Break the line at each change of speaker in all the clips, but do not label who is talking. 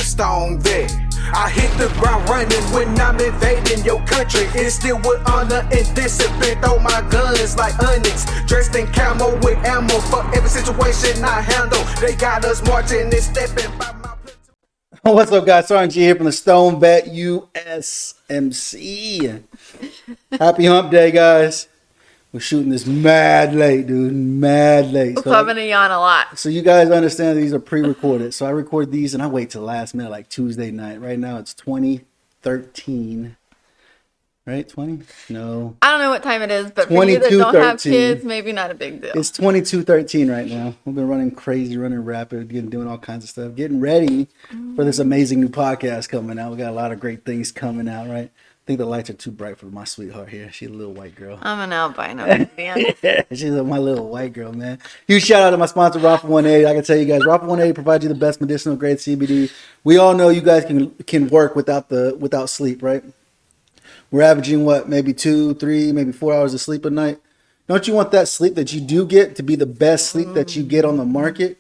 stone vet. I hit the ground running when I'm invading your country. And still with honor and discipline, throw my guns like onyx. Dressed in camo with ammo for every situation I handle. They got us marching and stepping by my platoon.
What's up, guys? Sergeant G here from the Stone Vet USMC. Happy hump day, guys. We're shooting this mad late, dude. Mad late.
So I'm going to yawn a lot.
So you guys understand these are pre-recorded. So I record these and I wait till last minute, like Tuesday night. Right now it's 2013. Right? 20? No.
I don't know what time it is, but for you that don't have kids, maybe not a big deal.
It's 22:13 right now. We've been running crazy, running rapid, doing all kinds of stuff, getting ready for this amazing new podcast coming out. We got a lot of great things coming out, right? I think the lights are too bright for my sweetheart here. She's a little white girl.
I'm an albino fan.
She's my little white girl, man. Huge shout out to my sponsor, Raffle 180. I can tell you guys, Raffle 180 provides you the best medicinal grade CBD. We all know you guys can work without sleep, right? We're averaging maybe 2, 3, maybe 4 hours of sleep a night. Don't you want that sleep that you do get to be the best sleep that you get on the market?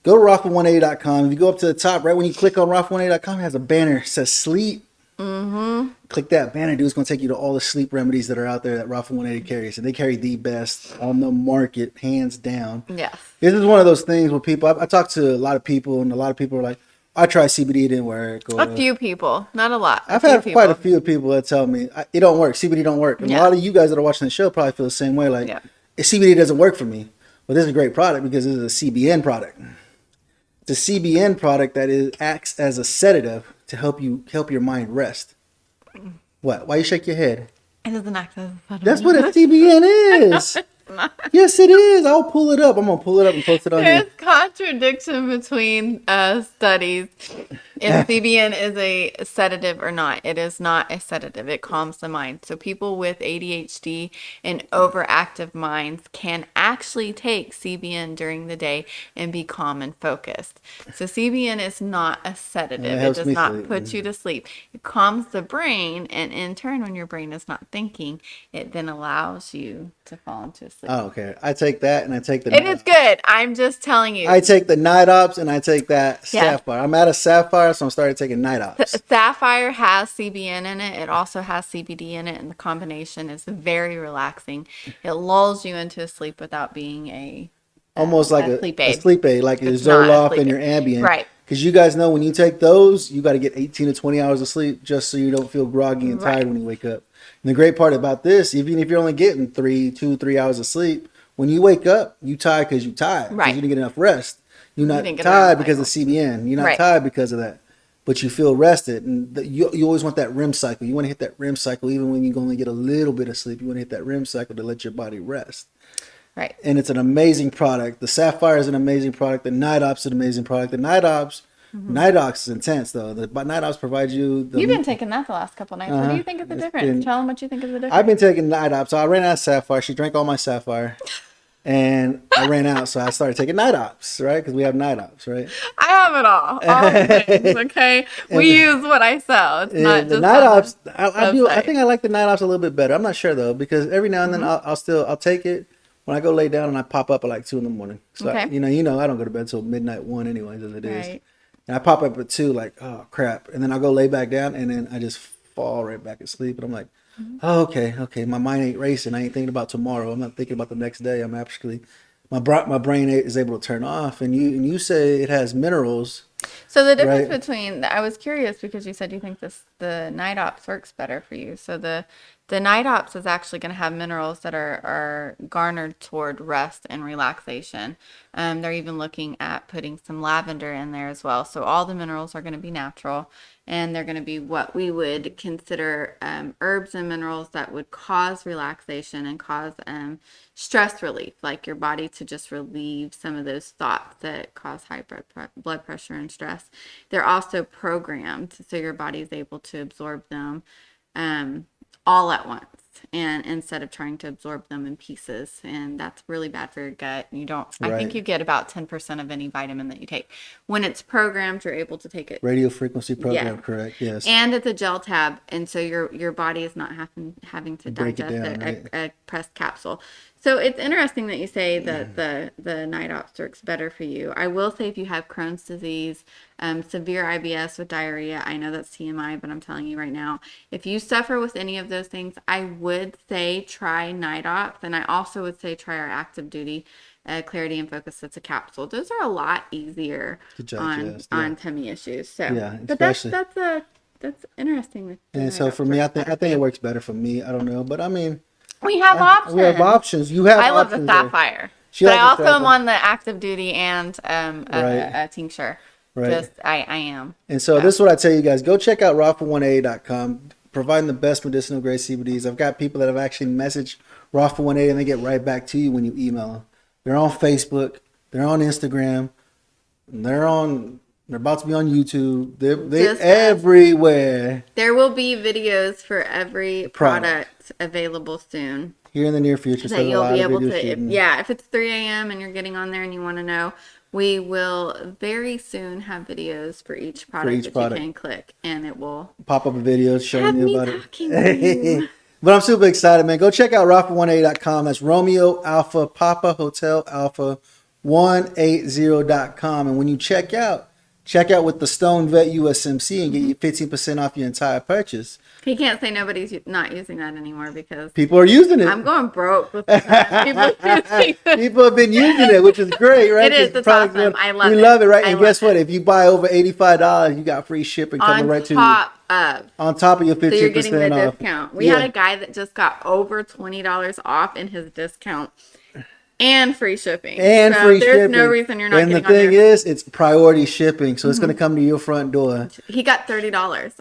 Go to raffle180.com. If you go up to the top, right when you click on raffle180.com, it has a banner that says sleep. Click that banner, dude. It's going to take you to all the sleep remedies that are out there that Raffle 180 carries. And they carry the best on the market, hands down.
Yes.
This is one of those things where people, I talk to a lot of people, and a lot of people are like, I tried CBD, it didn't work. Or,
a few people, not a lot.
I've had quite a few people that tell me it don't work. CBD don't work. And a lot of you guys that are watching the show probably feel the same way. Like, CBD doesn't work for me. But this is a great product because this is a CBN product. It's a CBN product that acts as a sedative to help your mind rest. What? Why you shake your head?
It doesn't act as a sedative.
That's what a CBN is. Yes, it is. I'll pull it up. I'm going to pull it up and post it on here.
There's contradiction between studies if CBN is a sedative or not. It is not a sedative. It calms the mind. So people with ADHD and overactive minds can actually take CBN during the day and be calm and focused. So CBN is not a sedative. It does not put you to sleep. It calms the brain, and in turn, when your brain is not thinking, it then allows you to fall into sleep.
Oh, okay. I take that and I take the...
It is good. I'm just telling you.
I take the Night Ops and I take that Sapphire. I'm out of Sapphire, so I'm starting taking Night Ops.
Sapphire has CBN in it. It also has CBD in it, and the combination is very relaxing. It lulls you into sleep without being
almost like a
sleep aid.
A sleep aid, like your Zoloft and your Ambien.
Right.
Because you guys know when you take those, you got to get 18 to 20 hours of sleep just so you don't feel groggy and tired when you wake up. And the great part about this, even if you're only getting 2, 3 hours of sleep, when you wake up, you tired because you tired. Right. Because you didn't get enough rest. You're not tired because of CBN. You're not tired because of that. But you feel rested. And you always want that REM cycle. You want to hit that REM cycle even when you only get a little bit of sleep. You want to hit that REM cycle to let your body rest.
Right.
And it's an amazing product. The Sapphire is an amazing product. The Night Ops is an amazing product. The Night Ops... Night Ops is intense, though. The Night Ops provides you...
You've been taking that the last couple nights. What do you think of the difference? Tell them what you think of the difference.
I've been taking Night Ops. So I ran out of Sapphire. She drank all my Sapphire. And I ran out, so I started taking Night Ops, right? Because we have Night Ops, right?
I have it all the things, okay? We use what I sell. It's not just
Night Ops. I think I like the Night Ops a little bit better. I'm not sure, though, because every now and then I'll take it. When I go lay down and I pop up at like 2 a.m. So, you know, I don't go to bed till midnight 1 anyways, as it is. Right. And I pop up at 2 like, oh, crap. And then I'll go lay back down, and then I just fall right back asleep. And I'm like, oh, okay. My mind ain't racing. I ain't thinking about tomorrow. I'm not thinking about the next day. I'm actually, my brain is able to turn off. And you say it has minerals.
So the difference between, I was curious because you said you think the Night Ops works better for you. So the Night Ops is actually going to have minerals that are garnered toward rest and relaxation. They're even looking at putting some lavender in there as well. So all the minerals are going to be natural, and they're going to be what we would consider herbs and minerals that would cause relaxation and cause stress relief, like your body to just relieve some of those thoughts that cause high blood pressure and stress. They're also programmed, so your body is able to absorb them all at once, and instead of trying to absorb them in pieces, and that's really bad for your gut. I think you get about 10% of any vitamin that you take. When it's programmed, you're able to take it.
Radio frequency program, correct? Yes.
And it's a gel tab, and so your body is not having to digest a pressed capsule. So it's interesting that you say that the night ops works better for you. I will say if you have Crohn's disease, severe IBS with diarrhea, I know that's TMI, but I'm telling you right now, if you suffer with any of those things, I would say try night ops, and I also would say try our active duty clarity and focus. It's a capsule. Those are a lot easier on tummy issues. So
yeah,
but that's interesting.
And so for me, I think it works better for me. I don't know, but I mean.
We have options.
We have options. You have.
I love the
options
Sapphire, but I also am on the active duty and a tincture.
Right.
Just I am.
And so this is what I tell you guys: go check out raw1a.com, providing the best medicinal grade CBDs. I've got people that have actually messaged raw1a and they get right back to you when you email them. They're on Facebook. They're on Instagram. They're about to be on YouTube. They're everywhere.
There will be videos for every product available soon.
Here in the near future.
That you'll be able to, if it's 3 a.m. and you're getting on there and you want to know, we will very soon have videos for each product you can click, and it will
pop up a video showing you about
it.
But I'm super excited, man. Go check out raw1a.com. That's Romeo Alpha Papa Hotel Alpha 180.com. And when you check out with the Stone Vet USMC and get you 15% off your entire purchase.
He can't say nobody's not using that anymore because
people are using it.
I'm going broke with it.
People have been using it, which is great, right?
It is. It's awesome. I love it.
We love it, right? And guess what? If you buy over $85, you got free shipping coming right to you. On top of your 15%
so you're getting the
off.
discount. We had a guy that just got over $20 off in his discount. And free shipping.
And free shipping.
There's no reason you're not getting on there.
And the thing is, it's priority shipping, so it's going to come to your front door.
He got $30.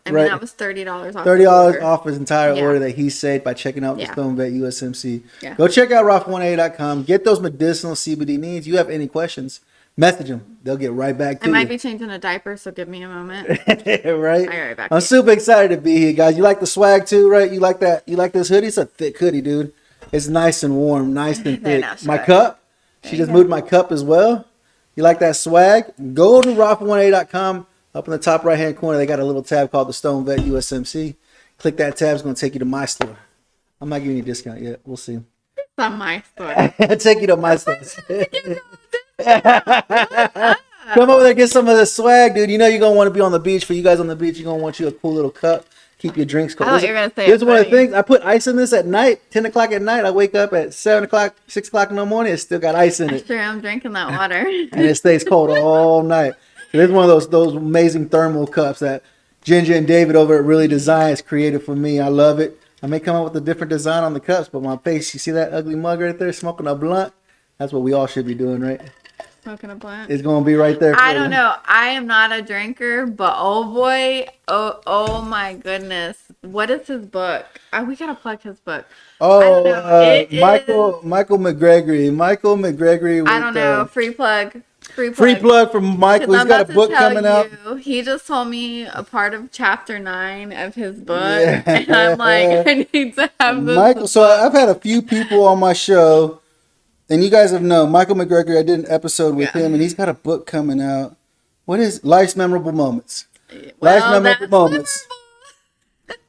I mean, that was $30 off.
$30 off his entire order that he saved by checking out the Stone Vet USMC. Yeah. Go check out raw1a.com. Get those medicinal CBD needs. You have any questions, message them. They'll get right back to you.
I might be changing a diaper, so give me a moment.
Right?
I'll get right back.
I'm super excited to be here, guys. You like the swag too, right? You like that? You like this hoodie? It's a thick hoodie, dude. It's nice and warm, nice and thick. My cup, she just moved my cup as well. You like that swag? Go to raw1a.com. Up in the top right-hand corner, they got a little tab called the Stone Vet USMC. Click that tab. It's going to take you to my store. I'm not giving you a discount yet. We'll see.
It's on my store.
Take you to my store. Come over there and get some of the swag, dude. You know you're going to want to be on the beach. For you guys on the beach, you're going to want you a cool little cup. Keep your drinks cold.
I thought you were going to say
here's one of the things. I put ice in this at night, 10 o'clock at night. I wake up at 7 o'clock, 6 o'clock in the morning. It's still got ice in it.
Sure, I'm drinking that water.
And it stays cold all night. So it's one of those amazing thermal cups that Ginger and David over at Really Designs created for me. I love it. I may come up with a different design on the cups, but my face, you see that ugly mug right there smoking a blunt? That's what we all should be doing, right?
Smoking a blunt.
It's going to be right there.
I don't know. I am not a drinker, but oh boy, oh my goodness. What is his book? We got to plug his book.
Oh, Michael McGregory. Michael McGregory.
I don't know. Free plug.
Free plug from Michael. He's got a book coming out.
He just told me a part of chapter 9 of his book. Yeah. And I'm like, I need to have this.
Michael, so I've had a few people on my show. And you guys have known Michael McGregor. I did an episode with him, and he's got a book coming out. What is Life's Memorable Moments? Life's Memorable Moments.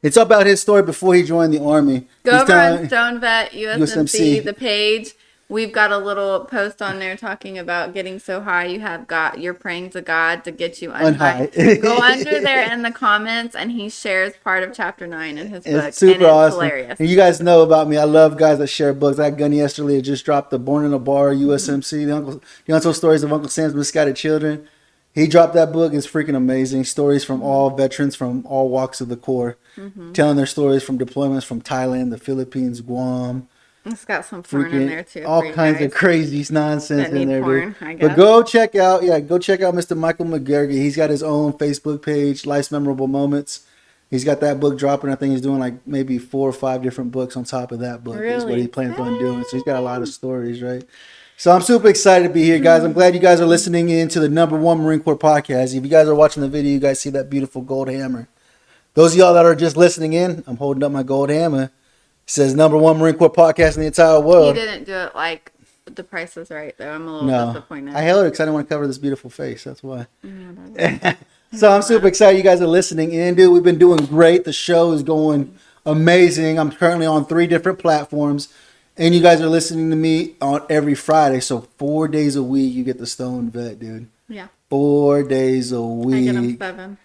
It's about his story before he joined the army.
Go over on Stone Vet USMC, the page. We've got a little post on there talking about getting so high you're praying to God to get you unhigh. Go under there in the comments, and he shares part of chapter 9 in his book.
It's super awesome.
Hilarious.
And you guys know about me. I love guys that share books. That Gunny yesterday just dropped the Born in a Bar USMC, the Untold Stories of Uncle Sam's Misguided Children. He dropped that book. It's freaking amazing. Stories from all veterans from all walks of the Corps, telling their stories from deployments from Thailand, the Philippines, Guam.
It's got some porn in there too.
All kinds of crazy nonsense in there, dude. But go check out Mr. Michael McGarry. He's got his own Facebook page, Life's Memorable Moments. He's got that book dropping. I think he's doing like maybe 4 or 5 different books on top of that book. Really? Is what he plans on doing. So he's got a lot of stories, right? So I'm super excited to be here, guys. I'm glad you guys are listening in to the #1 Marine Corps podcast. If you guys are watching the video, you guys see that beautiful gold hammer. Those of y'all that are just listening in, I'm holding up my gold hammer. It says #1 Marine Corps podcast in the entire world.
You didn't do it like The Price is Right, though. I'm a little disappointed.
I held it because I didn't want to cover this beautiful face. That's why. So I'm super excited you guys are listening in, dude. We've been doing great. The show is going amazing. I'm currently on 3 different platforms. And you guys are listening to me on every Friday, so 4 days a week you get the Stone Vet, dude.
Yeah.
4 days a
I get them
week.
7.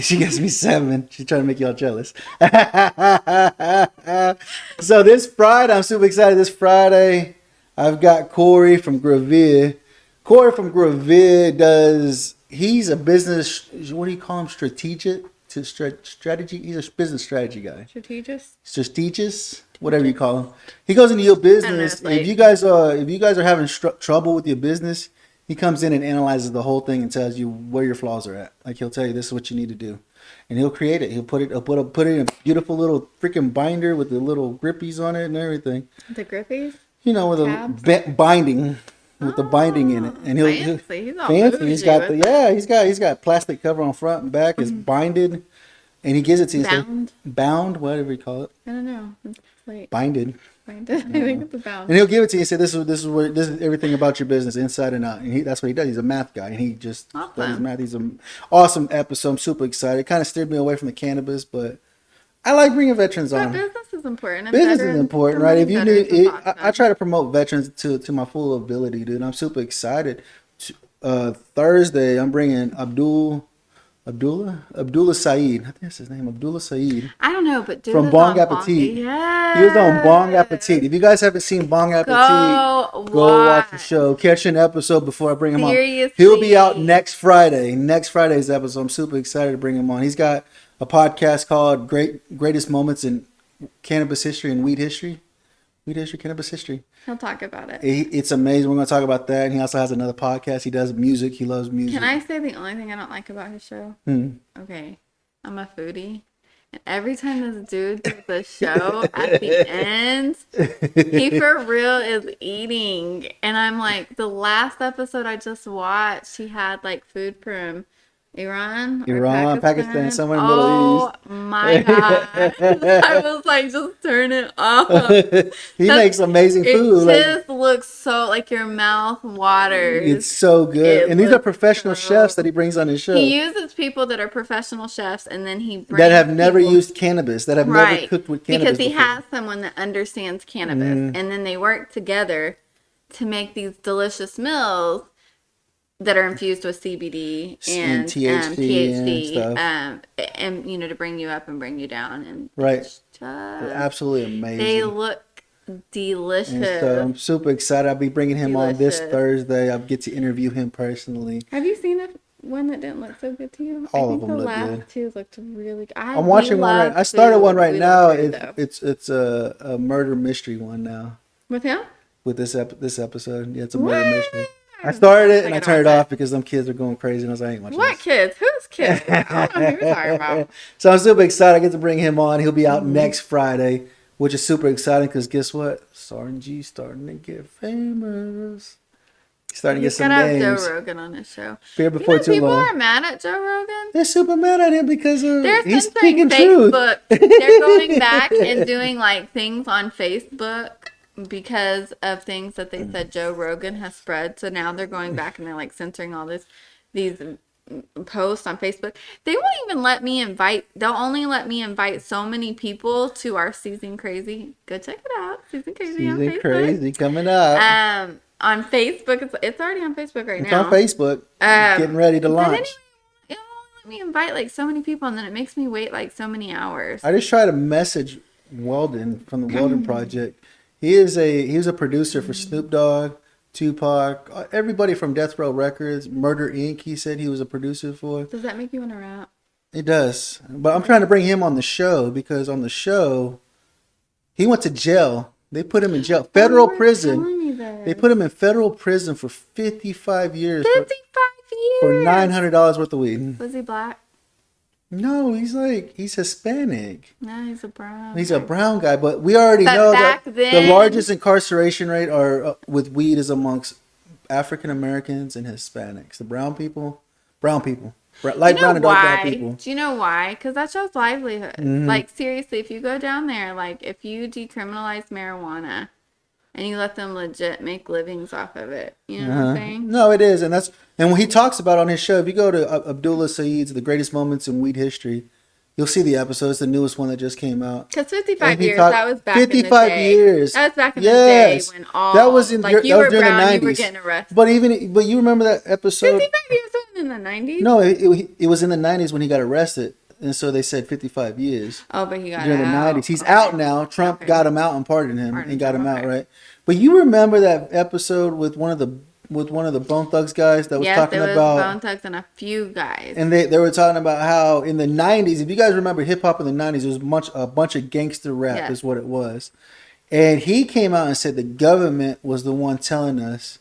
She gets me 7. She's trying to make y'all jealous. So this Friday, I'm super excited. This Friday, I've got Corey from Gravir. Corey from Gravir he's a business, what do you call him? Strategy? He's a business strategy guy. Strategist? Whatever you call him. He goes into your business.
like-
If you guys are having trouble with your business, he comes in and analyzes the whole thing and tells you where your flaws are at. Like he'll tell you this is what you need to do, and he'll create it. He'll put it in a beautiful little freaking binder with the little grippies on it and everything.
The grippies?
You know, with a binding, with the binding in it, and he'll
fancy. He's all
fancy.
bougie
He's got
with
he's got plastic cover on front and back. It's binded, and he gives it to you. Bound, whatever you call it.
I don't know. It's like
Binded.
I think it's a bound.
And he'll give it to you and say, this is everything about your business inside and out. And that's what he does. He's a math guy, and he just studies math. He's an awesome episode. I'm super excited. It kind of steered me away from the cannabis, but I like bringing veterans on.
Business is important.
Business is important, right? If you need it, I try to promote veterans to my full ability, dude. I'm super excited. Thursday, I'm bringing Abdullah Saeed. I think that's his name, Abdullah Saeed.
I don't know, but dude
From Bong Appetit.
Yeah.
He was on Bong Appetit. If you guys haven't seen Bong Appetit, go watch the show. Catch an episode before I bring him on. He'll be out next Friday. Next Friday's episode. I'm super excited to bring him on. He's got a podcast called Greatest Moments in Cannabis History and Weed History. Weed History, Cannabis History.
He'll talk about it.
It's amazing. We're going to talk about that. And he also has another podcast. He does music. He loves music.
Can I say the only thing I don't like about his show? Okay. I'm a foodie. And every time this dude does the show, at the end, he for real is eating. And I'm like, the last episode I just watched, he had like food from Iran,
Pakistan, somewhere in the Middle East.
Oh my God. I was like, just turn it off.
He makes amazing food.
It just looks so, like your mouth waters.
It's so good. And these are professional chefs that he brings on his show.
He uses people that are professional chefs, and then he brings
that have never used cannabis, that have never cooked with cannabis
because he
before.
has someone that understands cannabis, and then they work together to make these delicious meals that are infused with CBD and THC and you know, to bring you up and bring you down, and
right, absolutely amazing.
They look delicious.
And so I'm super excited. I'll be bringing him on this Thursday. I'll get to interview him personally.
Have you seen one that didn't look so good to you?
All of them look good.
The last two looked really good.
I'm watching one right. I started one right now. It's a murder mystery one now.
With him?
With this episode, yeah, it's a murder mystery. I started it and I turned it off because them kids are going crazy, and I was like, I ain't watching
What
this.
Kids? Whose kids? I don't know who you're talking about.
So I'm super excited. I get to bring him on. He'll be out next Friday, which is super exciting because guess what? Sergeant G's starting to get famous. He's starting to get some names. He's gonna have Joe
Rogan on his show.
Fear before too
people
long.
Are mad at Joe Rogan.
They're super mad at him because he's
speaking
truth.
They're going back and doing like things on Facebook because of things that they said Joe Rogan has spread. So now they're going back and they're like censoring all these posts on Facebook. They won't even let me invite. They'll only let me invite so many people to our Season Crazy. Go check it out. Season Crazy on Facebook.
Season Crazy coming up.
On Facebook, it's already on Facebook right now.
It's on Facebook. Getting ready to launch.
Anyway, it won't let me invite like so many people, and then it makes me wait like so many hours.
I just try to message Weldon from the Weldon Project. He was a producer for Snoop Dogg, Tupac, everybody from Death Row Records, Murder Inc. He said he was a producer for.
Does that make you want to rap?
It does, but I'm trying to bring him on the show because on the show, he went to jail. They put him in jail, federal prison. They put him in federal prison for 55 years.
55 years
for $900 worth of weed.
Was he black?
No, he's Hispanic.
No, he's a brown.
He's a brown guy, but we already know that the largest incarceration rate with weed is amongst African Americans and Hispanics. The brown people, light brown and dark brown people.
Do you know why? Because that shows livelihood. Mm-hmm. Like seriously, if you go down there, like if you decriminalize marijuana and you let them legit make livings off of it, you know what I'm saying?
No, it is, and when he talks about on his show, if you go to Abdullah Saeed's The Greatest Moments in Weed History, You'll see the episode. It's the newest one that just came out.
Because 55
And he
years,
talked-
that was back
55
in the day.
years.
That was back in
Yes.
the day when all
That was in
like you
that was
were
during
brown,
the
you were
90s.
getting arrested.
But you remember that episode?
55 years wasn't in the 90s.
No, it was in the 90s when he got arrested, and so they said 55 years.
Oh, but he got
During the
out.
90s. He's
Okay.
out now. Trump
Okay.
got him out and pardoned him
Pardoned
and got
him,
him out,
okay.
right? But you remember that episode with one of the Bone Thugs guys that was
Yes,
talking
there was
about
Bone Thugs and a few guys.
and they were talking about how in the 90s, if you guys remember hip hop in the 90s, it was a bunch of gangster rap
Yes.
is what it was. And he came out and said the government was the one telling us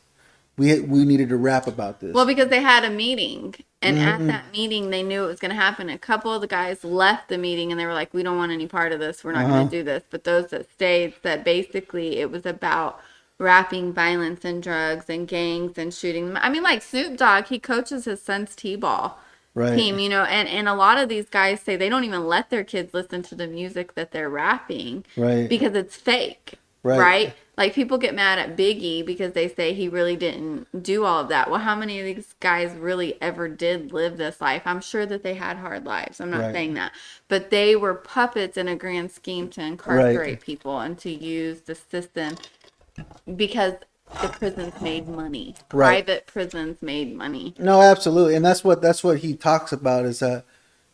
we needed to rap about this.
Well, because they had a meeting, and
Mm-hmm.
at that meeting, they knew it was going to happen. A couple of the guys left the meeting, and they were like, "We don't want any part of this. We're not going to do this." But those that stayed said basically it was about rapping violence and drugs and gangs and shooting them. I mean, like Snoop Dogg, he coaches his son's t-ball
Right.
team, you know, and a lot of these guys say they don't even let their kids listen to the music that they're rapping,
Right.
because it's fake.
Right.
Right? Like people get mad at Biggie because they say he really didn't do all of that. Well, how many of these guys really ever did live this life? I'm sure that they had hard lives. I'm not
Right.
saying that. But they were puppets in a grand scheme to incarcerate people and to use the system because the prisons made money.
Right.
Private prisons made money.
No, absolutely. And that's what he talks about is that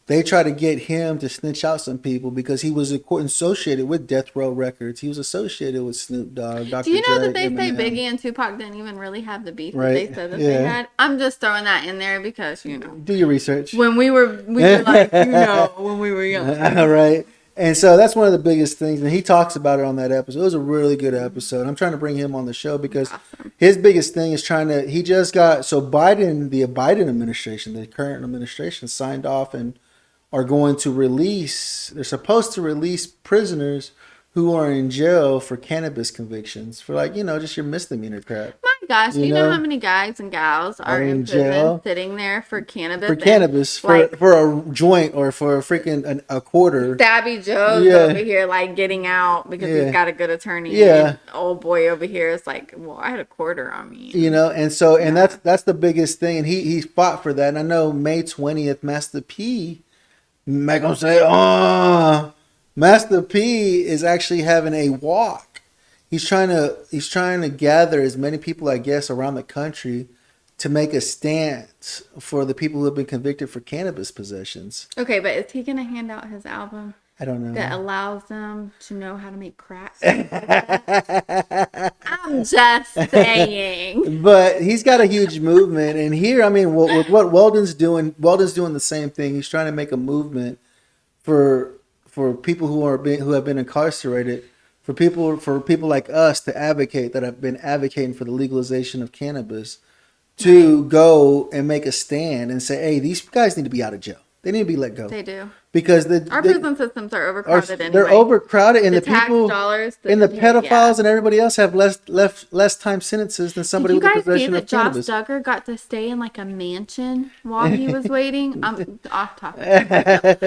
they try to get him to snitch out some people because he was associated with Death Row Records. He was associated with Snoop Dogg, Dr.
Do you know
Dre,
that they say
Eminem.
Biggie and Tupac didn't even really have the beef that
Right.
they said that
Yeah.
they had? I'm just throwing that in there because, you know,
Do your research.
when we were like, you know, when we were young.
All right. And so that's one of the biggest things. And he talks about it on that episode. It was a really good episode. I'm trying to bring him on the show because
Awesome.
his biggest thing is he just got, so the Biden administration, the current administration signed off and are going to they're supposed to release prisoners who are in jail for cannabis convictions for just your misdemeanor crap.
My gosh,
You
you know
know?
how many guys and gals are in
jail
prison sitting there for cannabis?
For
and,
cannabis,
like,
for a joint or for a freaking a quarter.
Stabby Joe's
Yeah.
over here like getting out because
Yeah.
he's got a good attorney.
Yeah.
And old boy over here is like, well, I had a quarter on me.
And so that's the biggest thing, and he fought for that. And I know May 20th, Master P, Mac gonna say, Master P is actually having a walk. He's trying to gather as many people, I guess, around the country to make a stance for the people who have been convicted for cannabis possessions.
Okay, but is he going to hand out his album
I don't know.
that allows them to know how to make crack? I'm just saying.
But he's got a huge movement, and here, I mean, with what Weldon's doing the same thing. He's trying to make a movement for people who have been incarcerated, for people like us to advocate that have been advocating for the legalization of cannabis, to go and make a stand and say, hey, these guys need to be out of jail. They need to be let go.
They do.
Because
Our prison systems are overcrowded anyway.
they're overcrowded, and the
tax
people
dollars
and the
that-
pedophiles
yeah.
and everybody else have less time sentences than somebody
Did
with
you
the
guys see
possession
that
of
Josh
cannabis.
Duggar got to stay in like a mansion while he was waiting? I'm off topic.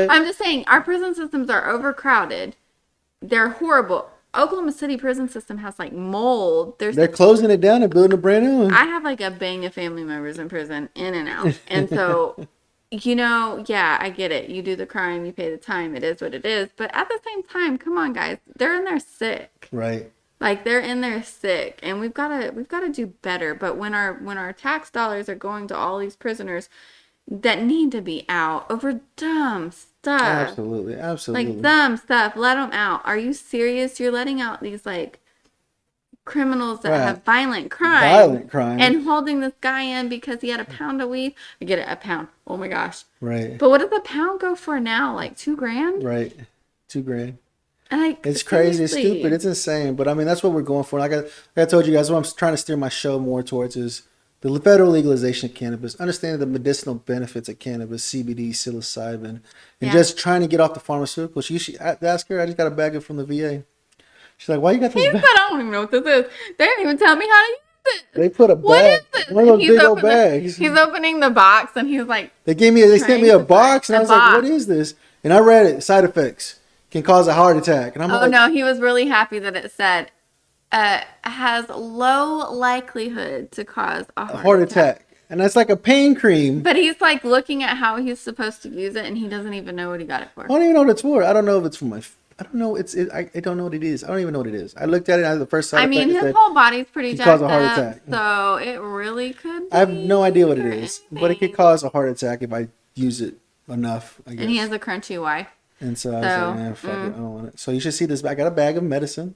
I'm just saying our prison systems are overcrowded. They're horrible. Oklahoma City prison system has like mold.
They're closing it down and building a brand new one.
I have like a bang of family members in prison, in and out. And so, yeah, I get it. You do the crime, you pay the time. It is what it is. But at the same time, come on, guys. They're in there sick.
Right.
Like they're in there sick, and we've got to do better. But when our tax dollars are going to all these prisoners that need to be out over dumb stuff.
Absolutely.
Like dumb stuff. Let them out. Are you serious? You're letting out these like criminals that have violent crime. And holding this guy in because he had a pound of weed. I get it, a pound. Oh my gosh.
Right.
But what does a pound go for now? Like $2,000?
Right. $2,000.
Like,
It's crazy. It's
seriously.
stupid. It's insane. But I mean, that's what we're going for. Like I told you guys, what I'm trying to steer my show more towards is the federal legalization of cannabis, understanding the medicinal benefits of cannabis, CBD, psilocybin, and just trying to get off the pharmaceuticals. You should ask her. I just got a bag of from the VA. She's like, "Why you got
He
this
said,
bag?"
I don't even know what this is. They didn't even tell me how to use it.
They put a
What
bag,
is it?
one of those big old
opening-
bags.
He's opening the box and he's like,
They sent me a box, and I was like, "What is this?" And I read it. Side effects can cause a heart attack, and I'm
oh
like,
no, he was really happy that it said has low likelihood to cause a heart
"Heart attack." And that's like a pain cream.
But he's like looking at how he's supposed to use it, and he doesn't even know what he got it for.
I don't even know what it's for. I don't know if it's for my. I don't know. I don't know what it is. I don't even know what it is. I looked at it. The first side
I mean,
effect
his whole body's pretty
could
jacked
cause a heart
up,
attack.
so it really could.
I have no idea what it
or
is, but it could
anything.
cause a heart attack if I use it enough. I guess.
And he has a crunchy wife.
And so I was like, man, fuck it, I don't want it. So you should see this. I got a bag of medicine.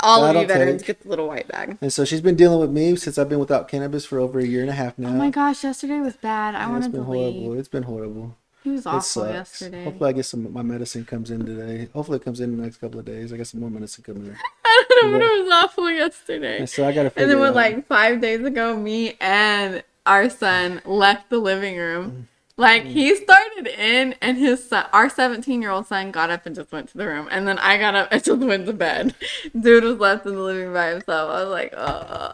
All
that
of
I
you
don't
veterans
take.
get the little white bag.
And so she's been dealing with me since I've been without cannabis for over a year and a half now.
Oh my gosh, yesterday was bad. I
It's
wanted
been
to
horrible.
leave.
It's been horrible.
He was
It
awful
sucks.
yesterday.
Hopefully I get some. My medicine comes in today. Hopefully it comes in the next couple of days. I got some more medicine coming in.
I don't know, but it was awful yesterday.
And so I gotta figure
And then
it
when
out.
like 5 days ago, me and our son left the living room. Like he started in, and his son, our 17-year-old son, got up and just went to the room, and then I got up and just went to bed. Dude was left in the living room by himself. I was like,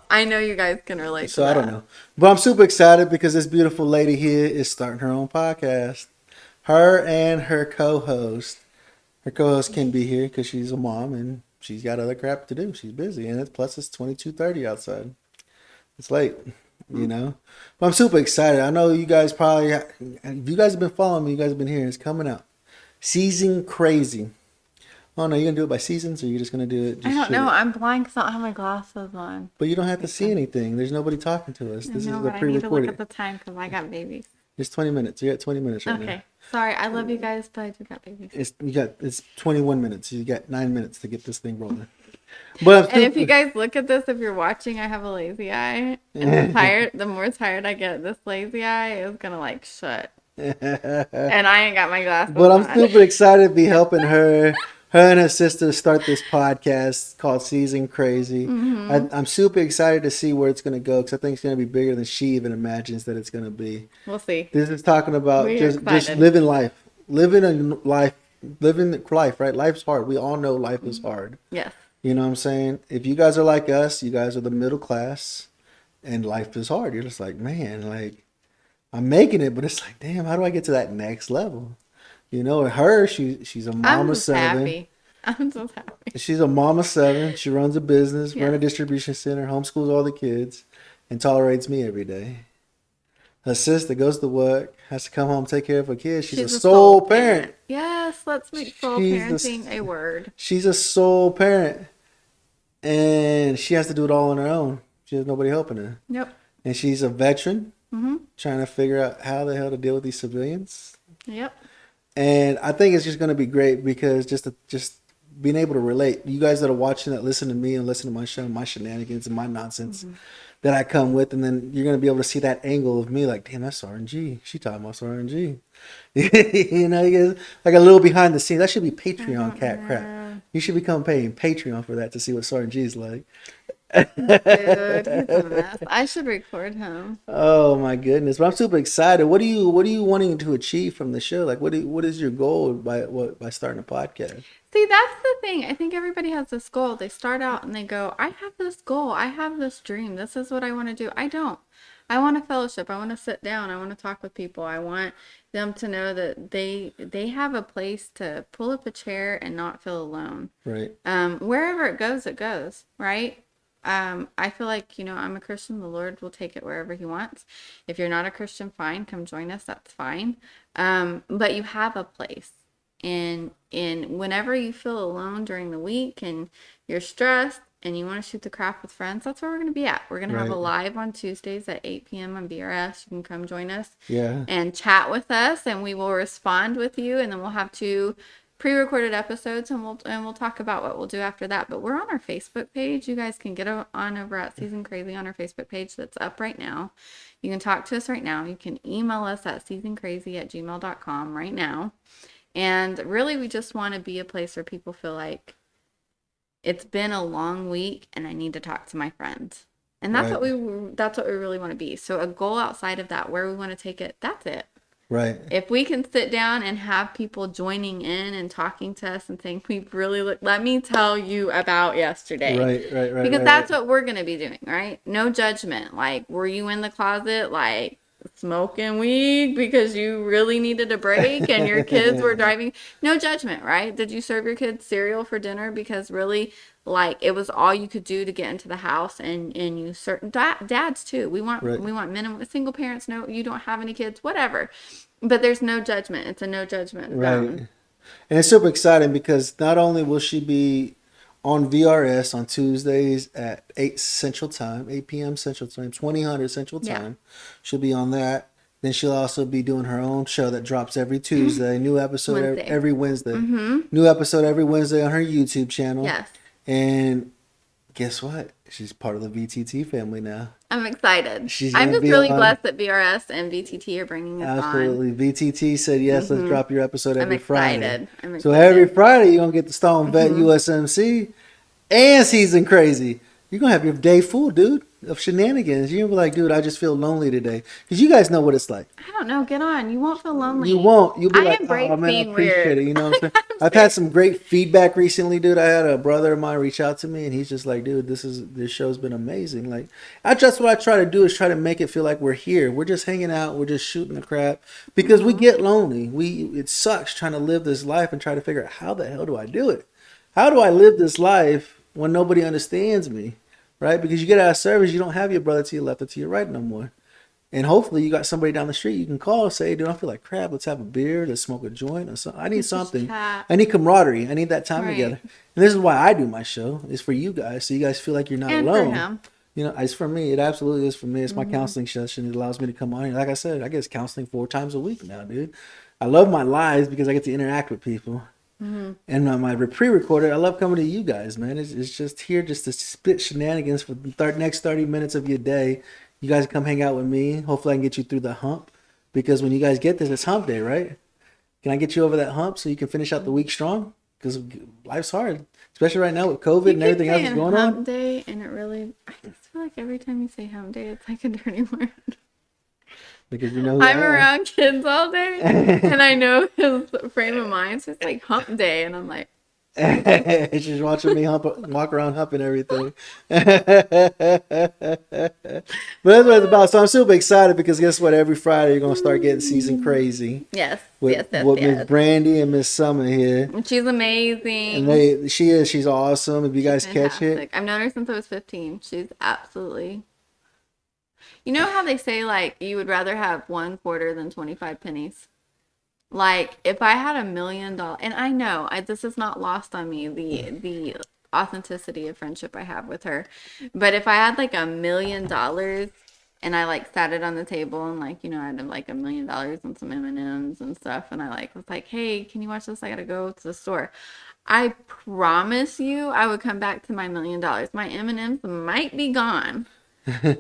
I know you guys can relate.
So
to
I
that.
don't know, but I'm super excited because this beautiful lady here is starting her own podcast. Her and her co-host. Her co-host can be here because she's a mom and she's got other crap to do. She's busy, and plus it's 22:30 outside. It's late, you know. But I'm super excited. I know you guys probably, if you guys have been following me, you guys have been hearing it's coming out. Season Crazy. Oh no, you gonna do it by seasons, or you just gonna do it? Just
I don't
shoot
know.
it?
I'm blind because I don't have my glasses on.
But you don't have to see anything. There's nobody talking to us. This
I know,
is
but
a
I need to look
pre-recorded.
at the time because I got babies.
It's 20 minutes. You're at 20 minutes right now.
Okay. Sorry, I love you guys, but I do got babies.
It's 21 minutes. You got 9 minutes to get this thing rolling. But
And if you guys look at this, if you're watching, I have a lazy eye. And the more tired I get, this lazy eye is gonna like shut. And I ain't got my glasses
But I'm
on.
super excited to be helping her and her sister start this podcast called Season Crazy. I'm super excited to see where it's going to go because I think it's going to be bigger than she even imagines that it's going to be.
We'll see.
This is talking about
We're
just
excited.
living life, right? Life's hard. We all know life is hard.
Yes.
You know what I'm saying? If you guys are like us, you guys are the middle class, and life is hard. You're just like, man, like I'm making it, but it's like, damn, how do I get to that next level? You know, she's a mom
I'm
of
just
7.
happy. I'm just happy.
She's a mom of 7. She runs a business,
Yeah.
runs a distribution center, homeschools all the kids, and tolerates me every day. Her sister goes to work, has to come home, take care of her kids. She's a sole parent.
Yes, let's make soul
She's
parenting a word.
She's a sole parent, and she has to do it all on her own. She has nobody helping her.
Yep.
And she's a veteran,
Mm-hmm.
trying to figure out how the hell to deal with these civilians.
Yep.
And I think it's just going to be great because just being able to relate. You guys that are watching, that listen to me and listen to my show, my shenanigans and my nonsense that I come with, and then you're going to be able to see that angle of me like, damn, that's RNG. She talking about RNG. You know, you guys, like a little behind the scenes. That should be Patreon cat crap. You should become paying Patreon for that to see what RNG is like.
Dude, he's a mess. I should record him.
Oh my goodness! But I'm super excited. What are you wanting to achieve from the show? Like, what is your goal by starting a podcast?
See, that's the thing. I think everybody has this goal. They start out and they go, I have this goal. I have this dream. This is what I want to do. I don't. I want a fellowship. I want to sit down. I want to talk with people. I want them to know that they have a place to pull up a chair and not feel alone.
Right.
Wherever it goes, right? I feel like, I'm a Christian. The Lord will take it wherever he wants. If you're not a Christian, fine. Come join us. That's fine. But you have a place. And whenever you feel alone during the week and you're stressed and you want to shoot the crap with friends, that's where we're going to be at. We're going to have a live on Tuesdays at 8 p.m. on BRS. You can come join us and chat with us, and we will respond with you. And then we'll have 2 pre-recorded episodes, and we'll talk about what we'll do after that. But we're on our Facebook page. You guys can get on over at Season Crazy on our Facebook page that's up right now. You can talk to us right now. You can email us at seasoncrazy@gmail.com right now. And really, we just want to be a place where people feel like it's been a long week and I need to talk to my friends. And that's what we really want to be. So a goal outside of that, where we want to take it, that's it.
Right.
If we can sit down and have people joining in and talking to us and saying, let me tell you about yesterday.
Right.
Because that's what we're going to be doing, right? No judgment. Like, were you in the closet, like, smoking weed because you really needed a break and your kids were driving. No judgment, right? Did you serve your kids cereal for dinner because really, like, it was all you could do to get into the house? And you certain dads too.
Right.
We want minimum single parents. No, you don't have any kids, whatever. But there's no judgment. It's a no judgment
Right.
zone.
And it's super exciting because not only will she be on VRS on Tuesdays at 8 Central Time, 8 p.m. Central Time, 2000 Central
Yeah.
Time. She'll be on that. Then she'll also be doing her own show that drops every Tuesday. New episode
Wednesday.
every Wednesday.
Mm-hmm.
New episode every Wednesday on her YouTube channel.
Yes.
And guess what? She's part of the VTT family now.
I'm excited.
She's
I'm
gonna
just
be
really
on-
blessed that VRS and VTT are bringing us on.
Absolutely. VTT said, yes, let's drop your episode
I'm
every Friday.
excited. I'm
So
excited.
every Friday, you're going to get the Stone Vet USMC and Season Crazy. You're going to have your day full, dude, of shenanigans. You're going to be like, dude, I just feel lonely today. Because you guys know what it's like.
I don't know. Get on. You won't feel lonely.
You won't. You'll be
I
like,
embrace
oh, man, I
being
appreciate
weird.
it. You know what I'm saying? I've had some great feedback recently, dude. I had a brother of mine reach out to me, and he's just like, dude, this show's been amazing. Like, that's what I try to do is try to make it feel like we're here. We're just hanging out. We're just shooting the crap. Because we get lonely. It sucks trying to live this life and try to figure out how the hell do I do it? How do I live this life when nobody understands me? Right? Because you get out of service, you don't have your brother to your left or to your right no more. And hopefully you got somebody down the street you can call and say, dude, I feel like crap. Let's have a beer. Let's smoke a joint or something. I need something.
chat.
I need camaraderie. I need that time
Right.
together. And this is why I do my show. It's for you guys. So you guys feel like you're not
And
alone.
for him.
You know, it's for me. It absolutely is for me. It's my counseling session. It allows me to come on here. Like I said, I get counseling 4 times a week now, dude. I love my lives because I get to interact with people. And on my pre-recorded, I love coming to you guys, man. It's just here just to spit shenanigans for the next 30 minutes of your day. You guys come hang out with me. Hopefully I can get you through the hump. Because when you guys get this, it's hump day, right? Can I get you over that hump so you can finish out the week strong? Because life's hard. Especially right now with COVID
You
and
keep
everything else
saying
that's going
hump
on.
day, and it really, I just feel like every time you say hump day, it's like a dirty word.
Because you know who
I'm
I am.
around kids all day, and I know his frame of mind. So it's like hump day, and I'm like,
She's watching me walk around humping everything. But that's what it's about. So I'm super excited because guess what? Every Friday you're gonna start getting season crazy
yes,
with
yes,
Miss
yes.
Brandy and Miss Summer here.
And she's amazing.
And she's awesome. If you guys catch it,
Fantastic. I've known her since I was 15. She's absolutely. You know how they say like you would rather have 1 quarter than 25 pennies? Like if I had $1 million, and I know this is not lost on me, the authenticity of friendship I have with her. But if I had like $1 million and I like sat it on the table and like, you know, I had like $1 million and some M&Ms and stuff, and I like was like, hey, can you watch this? I gotta go to the store. I promise you I would come back to my $1 million. My M&Ms might be gone.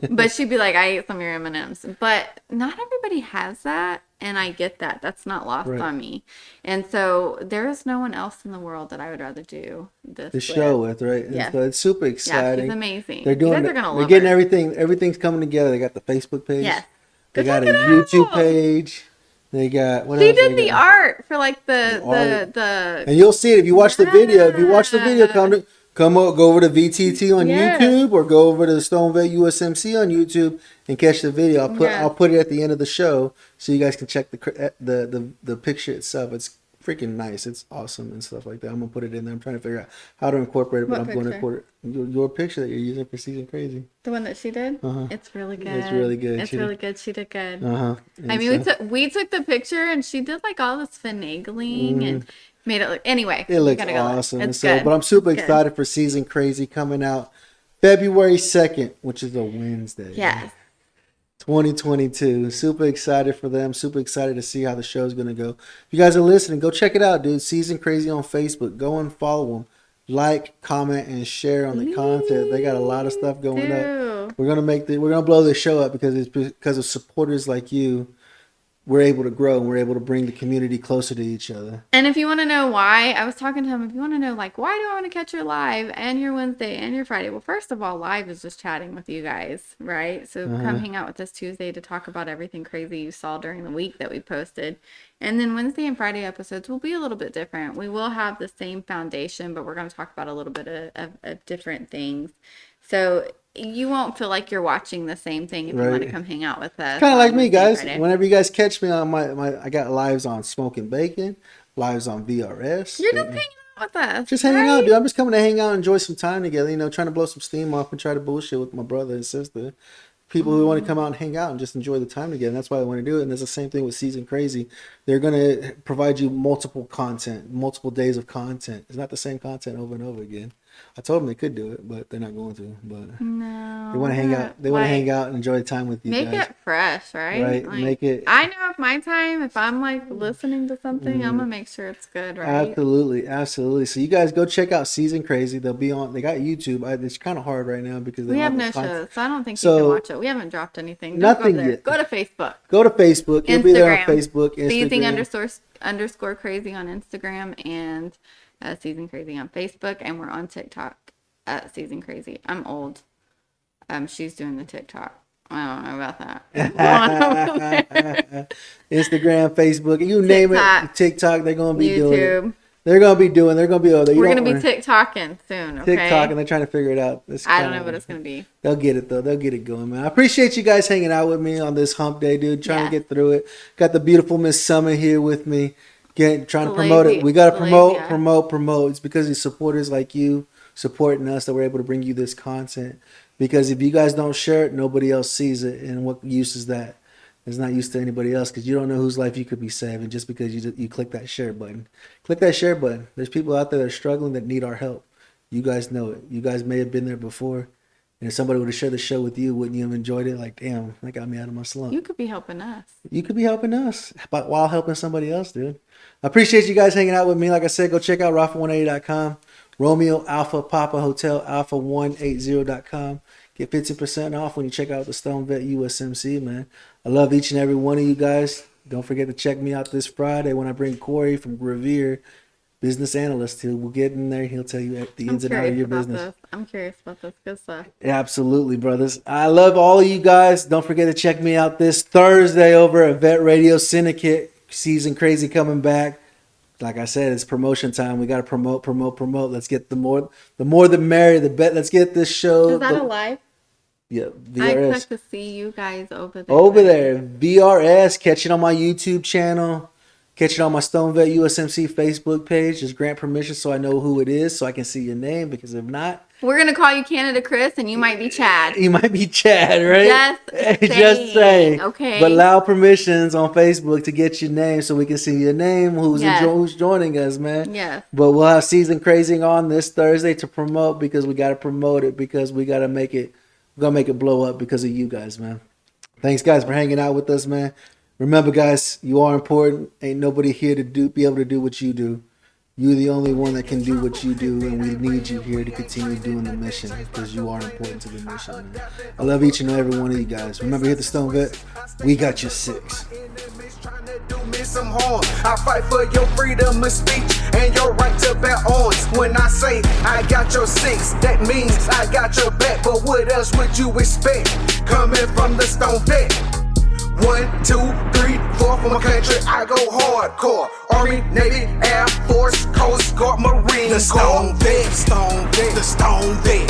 But she'd be like, I ate some of your M&Ms. But not everybody has that, and I get that. That's not lost
Right.
on me. And so there is no one else in the world that I would rather do this
the show
with.
with, right? And
Yeah.
so it's super
Yeah,
exciting.
she's amazing.
They're doing.
You guys are gonna
They're
love
getting
her.
everything. Everything's coming together. They got the Facebook page.
Yes.
They
Go
got a
check it
YouTube
out.
page. They got what
She
else?
did
They
the
got?
art for like the
art. And you'll see it if you watch the video. If you watch the video, go over to VTT on
Yes.
YouTube or go over to Stone Vet USMC on YouTube and catch the video. I'll put it at the end of the show so you guys can check the picture itself. It's freaking nice. It's awesome and stuff like that. I'm gonna put it in there. I'm trying to figure out how to incorporate it, but
What
I'm going to
picture?
incorporate your picture that you're using for Season Crazy.
The one that she did?
Uh-huh.
It's really good.
It's really good.
It's
She
really
did-
good. She did good.
Uh-huh.
I mean, we took the picture and she did like all this finagling and made it look. Anyway,
It
you
looks
gotta go look.
awesome.
It's
So,
good.
but I'm super
It's good.
excited for Season Crazy coming out February 2nd, which is a Wednesday.
Yes.
2022. Super excited for them. Super excited to see how the show's going to go. If you guys are listening, go check it out, dude. Season Crazy on Facebook. Go and follow them. Like, comment, and share on the content. They got a lot of stuff going up. We're gonna blow this show up because it's because of supporters like you. We're able to grow and we're able to bring the community closer to each other.
And if you want to know why, I was talking to him. If you want to know, like, why do I want to catch your live and your Wednesday and your Friday? Well, first of all, live is just chatting with you guys, right? So come hang out with us Tuesday to talk about everything crazy you saw during the week that we posted. And then Wednesday and Friday episodes will be a little bit different. We will have the same foundation, but we're going to talk about a little bit of different things. So you won't feel like you're watching the same thing if you want to come hang out with us.
Kind of like
on
me,
Wednesday,
guys.
Friday.
Whenever you guys catch me on my I got lives on Smoking Bacon, lives on VRS.
You're just hanging out with us.
Just hanging
right?
out, dude. I'm just coming to hang out and enjoy some time together. You know, trying to blow some steam off and try to bullshit with my brother and sister. People who want to come out and hang out and just enjoy the time together. And that's why I want to do it. And it's the same thing with Season Crazy. They're going to provide you multiple content, multiple days of content. It's not the same content over and over again. I told them they could do it, but they're not going to. But
No.
they want to hang out. They want to hang out and enjoy time with you
Make
guys.
it fresh, right?
Right.
Like,
Make it.
I know if my time, if I'm like listening to something, I'm gonna make sure it's good, right?
Absolutely, absolutely. So you guys go check out Season Crazy. They'll be on. They got YouTube. It's kind of hard right now because they
We
don't
have no
the content.
shows, so I don't think
So,
you can watch it. We haven't dropped anything. Don't
nothing
go there.
yet.
Go to Facebook.
Go to Facebook. You'll be there on Facebook.
Season
Instagram.
underscore crazy on Instagram and Season Crazy on Facebook, and we're on TikTok at Season Crazy. I'm old. She's doing the TikTok. I don't know about that.
Instagram, Facebook, you name it. TikTok. They're gonna be doing it. They're gonna be doing. They're gonna be over there.
We're gonna be TikToking soon. Okay?
TikTok, and they're trying to figure it out.
I don't know what it's gonna be.
They'll get it though. They'll get it going, man. I appreciate you guys hanging out with me on this hump day, dude. Trying to get through it. Got the beautiful Miss Summer here with me. Trying to promote it. We gotta promote. It's because of supporters like you supporting us that we're able to bring you this content. Because if you guys don't share it, nobody else sees it, and what use is that? It's not used to anybody else because you don't know whose life you could be saving just because you click that share button. Click that share button. There's people out there that are struggling that need our help. You guys know it. You guys may have been there before. And if somebody would have shared the show with you, wouldn't you have enjoyed it? Like, damn, that got me out of my slump.
You could be helping us.
You could be helping us but while helping somebody else, dude. I appreciate you guys hanging out with me. Like I said, go check out Rafa180.com. Romeo Alpha Papa Hotel Alpha180.com. Get 50% off when you check out the Stone Vet USMC, man. I love each and every one of you guys. Don't forget to check me out this Friday when I bring Corey from Revere, business analyst. We'll get in there. He'll tell you the ins and outs of your business.
I'm curious about this. Good stuff.
Absolutely, brothers. I love all of you guys. Don't forget to check me out this Thursday over at Vet Radio Syndicate. Season Crazy coming back. Like I said, it's promotion time. We got to promote. Let's get the more the merrier, the better. Let's get this show.
Is that a live?
Yeah, VRS.
I expect to see you guys over
there. VRS. Catch it on my YouTube channel. Catch it on my Stone Vet USMC Facebook page. Just grant permission so I know who it is so I can see your name, because if not,
we're going to call you Canada Chris and you might be Chad.
You might be Chad, right? Just saying.
Okay.
But allow permissions on Facebook to get your name so we can see your name, who's joining us, man.
Yes.
But we'll have Season Crazy on this Thursday to promote, because we got to promote it, because we got to make it, we're going to make it blow up because of you guys, man. Thanks, guys, for hanging out with us, man. Remember, guys, you are important. Ain't nobody here to be able to do what you do. You're the only one that can do what you do, and we need you here to continue doing the mission, because you are important to the mission, man. I love each and every one of you guys. Remember, hit the Stone Vet. We got your six.
Some harm. I fight for your freedom of speech and your right to bear arms. When I say I got your six, that means I got your back. But what else would you expect coming from the Stone Vet? 1, 2, 3, 4 for my country, I go hardcore. Army, Navy, Air Force, Coast Guard, Marine. The Stone Vet, the Stone Vet.